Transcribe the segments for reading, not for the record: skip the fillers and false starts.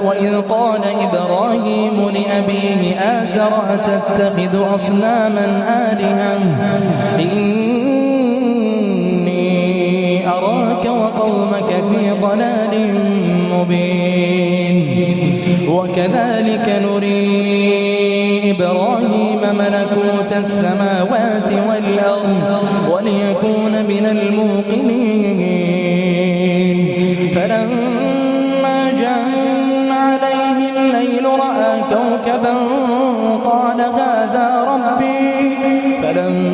وإذ قال إبراهيم لأبيه آزر أتتخذ أصناما آلهة إني أراك وقومك في ضلال مبين وكذلك نري إبراهيم ملكوت السماوات والأرض وليكون من الموقنين فلما جن عليه الليل رأى كوكبا قال هذا ربي فلما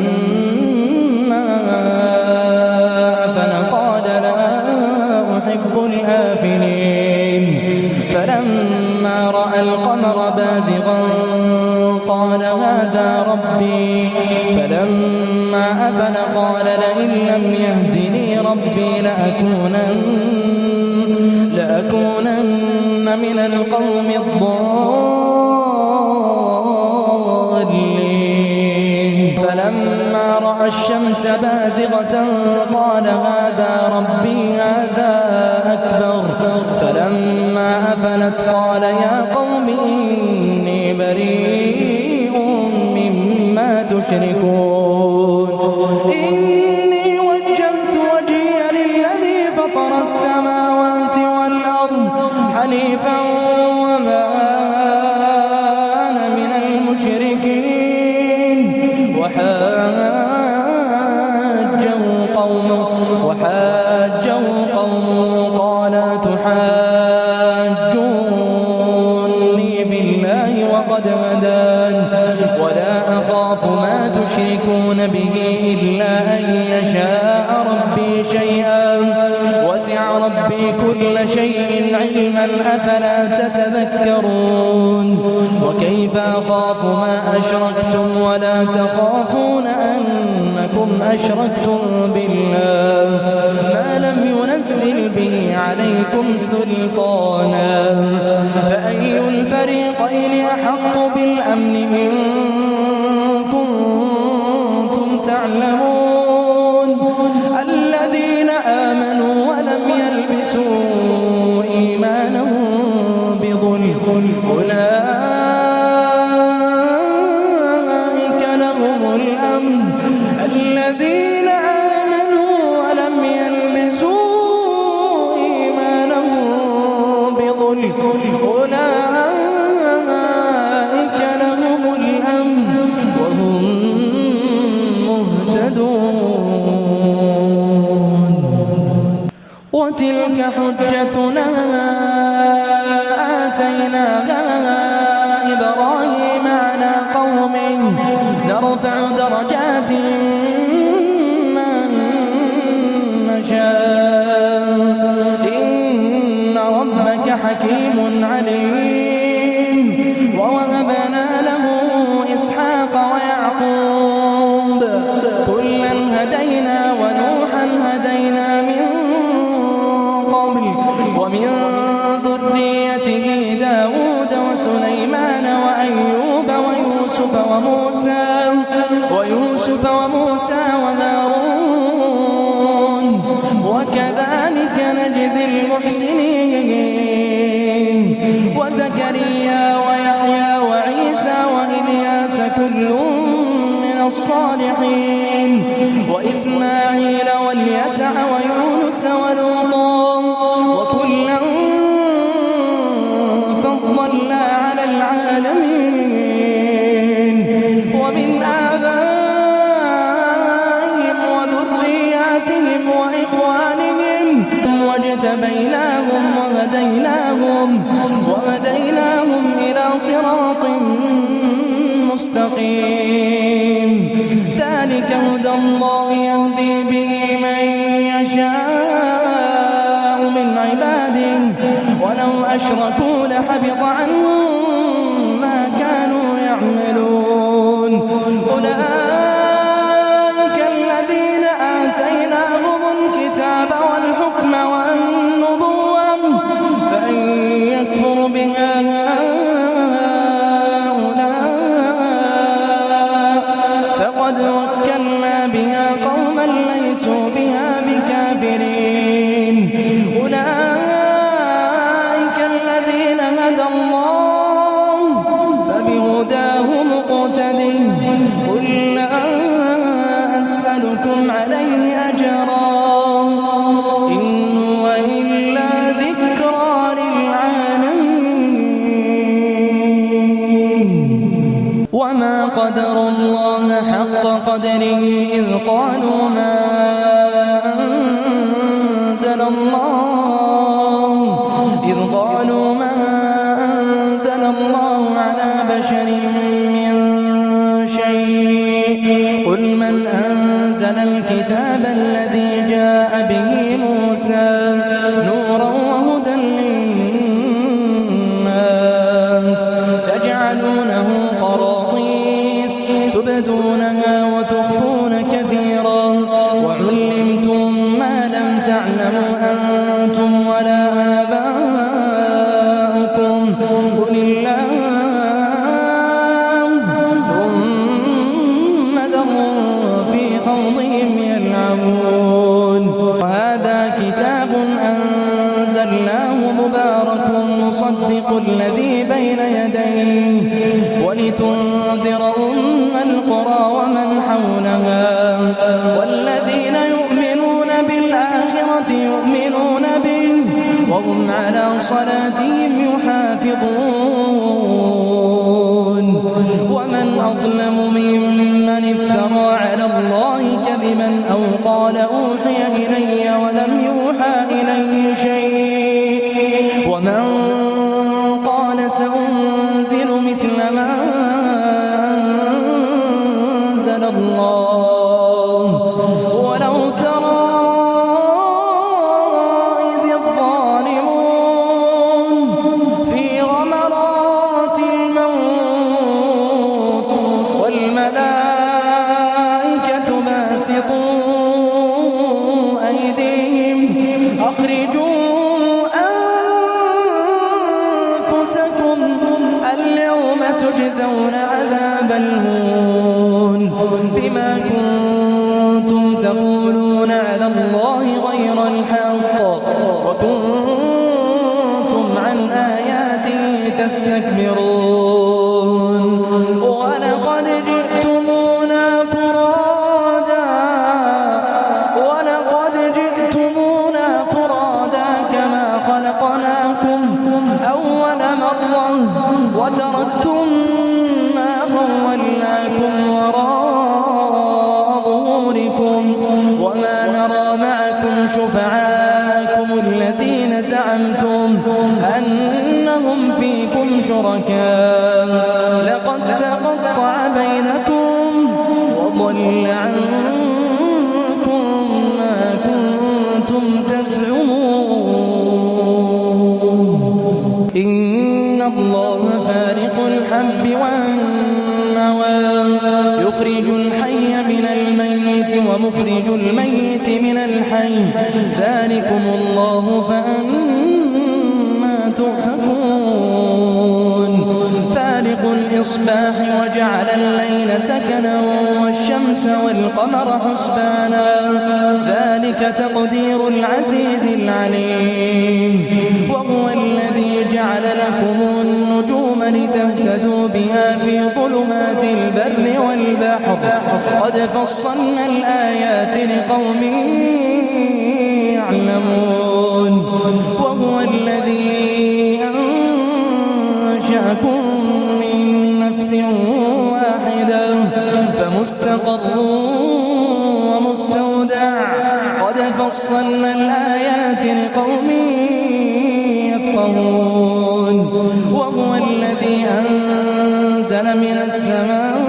أفل قال لا أحب الآفلين فلما رأى القمر بازغا قال هذا ربي فلما أفل قال لئن لم يهدني ربي لأكونن من القوم الضالين فلما رأى الشمس بازغة قال هذا ربي هذا أكبر فلما أفلت قال يا قوم إني بريء مما تشركون إني وجهت وجهي للذي فطر السماوات والأرض حنيفا وما أنا من المشركين وحاجه قومه قال تحاجوني في الله وقد هدان ولا أخاف ما تشركون به إلا أن يشاء ربي شيئا وسع ربي كل شيء علما أفلا تتذكرون وكيف أخاف ما أشركتم ولا تخافون أنكم أشركتم بالله ما لم ينزل به عليكم سلطانا فأي الفريقين أحق بالأمن إن كنتم تعلمون الذين آمنوا ولم يلبسوا إيمانهم بظلم أولئك لهم الأمن الذين آمنوا ولم يلبسوا إيمانهم بظلم أولئك لهم الأمن وهم مهتدون وتلك حجتنا آتيناها إبراهيم على قومه نرفع درجات من نشاء إن ربك حكيم عليم ووهبنا له إسحاق ويعقوب كلا هدينا ونوحا هدينا من قبل ومن ذريته داود وسليمان وأيوب ويوسف وموسى وهارون وكذلك نجزي المحسنين وزكريا ويحيى وعيسى وإلياس كل من الصالحين وإسماعيل واليسع ويونس ولوطا وكلا فضلنا على العالمين ومن آبائهم وذرياتهم وإخوانهم واجتبيناهم وهديناهم إلى صراط مستقيم ذلك هدى الله يهدي به من يشاء من عباده ولو أشركوا لحبط عنهم ما كانوا يعملون أولئك الذين آتيناهم الكتاب والحكم والنبوة فإن يكفر بها هؤلاء فقد وكلنا بها قوما ليسوا بها بكافرين أولئك الذين هدى الله فبهداه مقتده قل لا أسألكم عليه أجرا إن هو إلا ذكرى للعالمين وما قدر الله حق قدره إذ قالوا ما أنزل الله على بشر من شيء قل من أنزل الكتاب الذي جاء به موسى نورا وهدى للناس تجعلونه قراطيس تبدونها وتخفون كثيرا وعلمتم ما لم تعلموا أنتم ولا آباؤكم قل الله ثم ذروا في خوضهم يلعبون وهذا كتاب أنزلناه مبارك مصدق الذي بين يديه ولتنذر القرى ومن حولها والذين يؤمنون بالآخرة يؤمنون به وهم على صلاتهم يحافظون ومن أظلم ممن افترى على الله كذبا أو قال أوحي إلي ولم يوحى إليه شيء ومن قال سأنزل مثل ما أنزل الله ولو ترى إذ الظالمون في غمرات الموت والملائكة باسطوا أيديهم أخرجوا أنفسكم اليوم تجزون عذاب الهون بما كنتم تقولون على الله غير الحق وكنتم عن آياته تستكبرون ولقد جئتمونا فرادا كما خلقناكم أول مرة وتركتم ما خولناكم وراء ظهوركم وما نرى معكم شفعاءكم الذين زعمتم أنهم فيكم شركاء لقد تقطع بينكم وضل عنكم ما كنتم تزعمون إن الله فارق الحب والنوى يخرج الحي من الميت ومخرج الميت من الحي ذلكم الله فأنا تؤفكون فارق الإصباح وجعل الليل سكنا والشمس والقمر حسبانا ذلك تقدير العزيز العليم وهو الذي جعل لكم النجوم لتهتدوا بها في ظلمات البر والبحر قد فصلنا الآيات لقوم يعلمون وهو الذي أنشأكم من نفس واحدة فمستقر ومستودع قد فصلنا الآيات لقوم يفقهون وهو الذي أنزل من السماء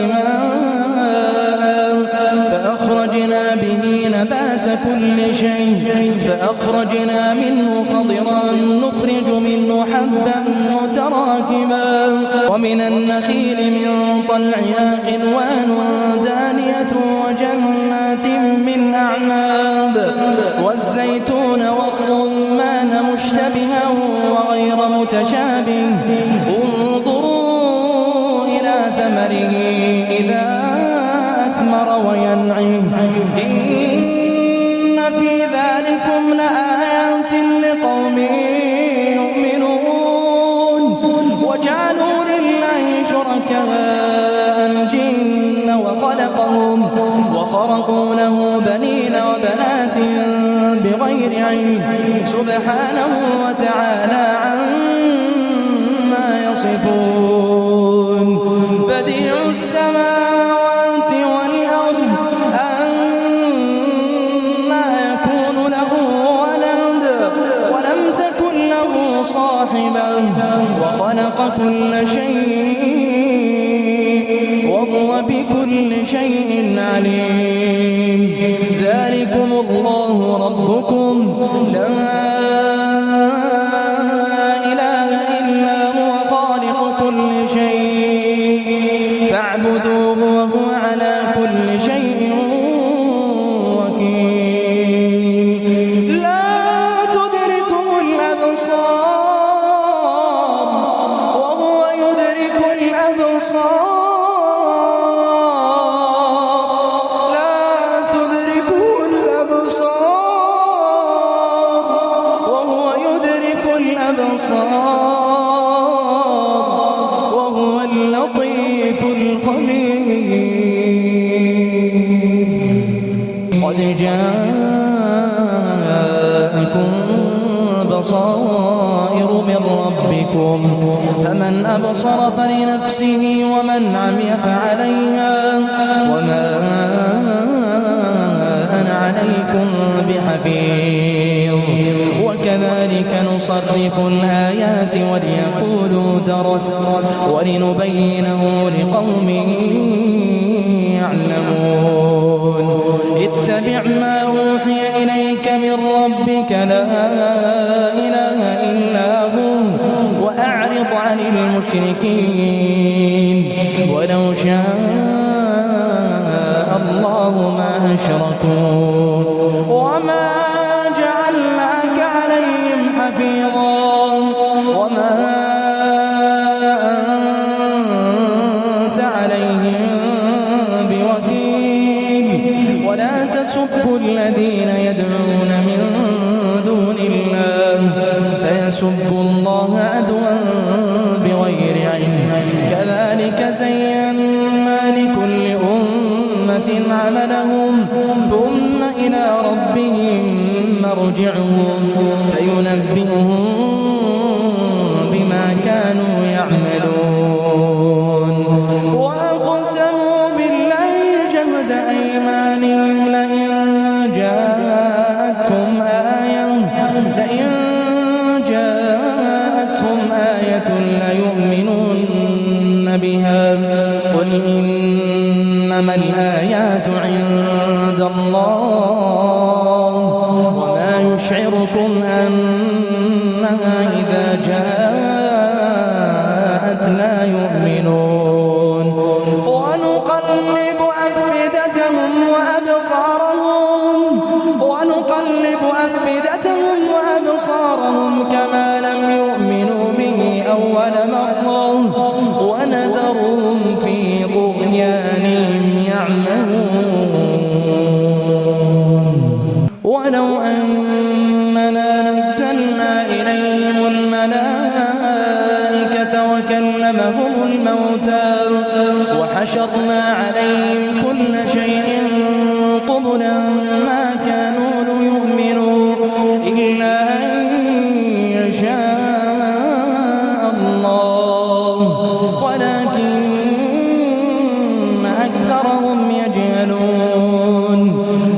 ماء فأخرجنا به نبات كل شيء فأخرجنا منه خضرا نخرج منه حبا متراكبا ومن النخيل من طلعها قنوان دانية وجنات من أعناب والزيتون والرمان مشتبها وغير متشابه انظروا إلى ثمره إذا أثمر وينعي إن في ذلكم لآيات لقوم يؤمنون وخرقوا له بنين وبنات بغير علم سبحانه وتعالى عما يصفون بديع السماوات والأرض أنى يكون له ولد ولم تكن له صاحبة وخلق كل شيء وهو بكل شيء عليم ذلكم الله ربكم لا إله إلا هو خالق كل شيء فاعبدوه وهو على كل شيء وكيل لا تدركه الأبصار وهو يدرك الأبصار وهو اللطيف الخبير قد جاءكم بصائر من ربكم فمن أبصر فلنفسه ومن عمي فعليها وما أنا عليكم بحفيظ وكذلك نصرف الآيات وليقولوا درست ولنبينه لقوم يعلمون اتبع ما أوحي إليك من ربك لا إله إلا هو وأعرض عن المشركين ولو شاء الله ما أشركوا وما جعلناك عليهم حفيظا وما أنت عليهم بوكيل ولا تسبوا الذين يدعون من دون الله فيسبوا الله عدوا بغير علم كذلك زينا لكل أمة عملهم ثم إلى ربهم مرجعهم فينبئهم بما كانوا يعملون وأقسموا بالله جهد أيمانهم لئن جاءتهم آية ليؤمنون بها قل إنما الآيات عند الله وما يشعركم أنها إذا جاءت لا يؤمنون ونقلب أفئدتهم وأبصارهم كما لم يؤمنوا به أول مرة ونذرهم في طغيانهم يعمهون ولو أننا نزلنا إليهم الملائكة وكلمهم الموتى وحشرنا عليهم كل شيء قبلا ما كانوا ليؤمنوا إلا أن يشاء الله ولكن أكثرهم يجهلون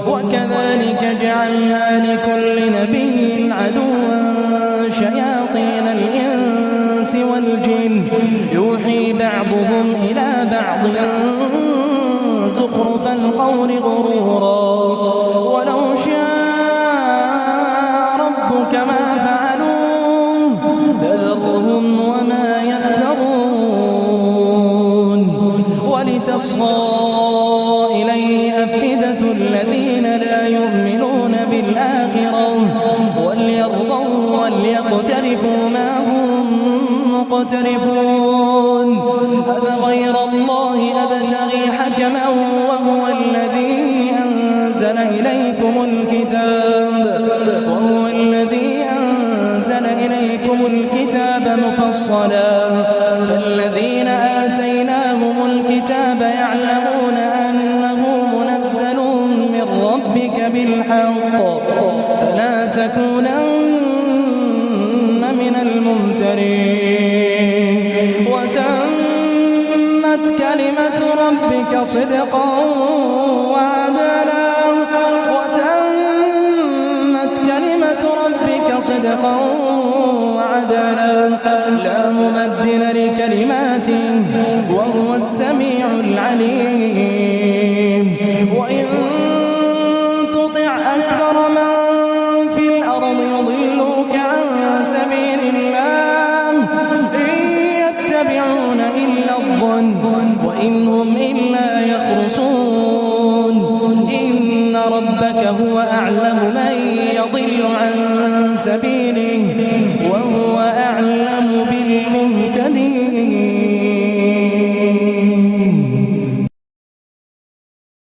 وكذلك جعلنا لكل نبي عدوا شياطين الإنس والجن يوحي بعضهم إلى بعض زخرف القول غرورا ولو شاء ربك ما فعلوه فذرهم وما يفترون ولتصغى إليه أفئدة الذين لا يؤمنون بالآخرة وليرضوا وليقترفوا ما هم مقترفون أفغير الله أبتغي حكما وهو الذي أنزل إليكم الكتاب مفصلا فالذين آتيناهم الكتاب يعلمون أنه منزل كلمة ربك صدقا وعدلا وتمت كلمة ربك صدقا وعدلا لا مبدل لكلماته وهو السميع العليم وإن تطع أكثر من في الأرض يضلوك عن سبيل الله إن يتبعون إلا الظن وإن هم إلا يخرصون إن ربك هو أعلم من يضل عن سبيله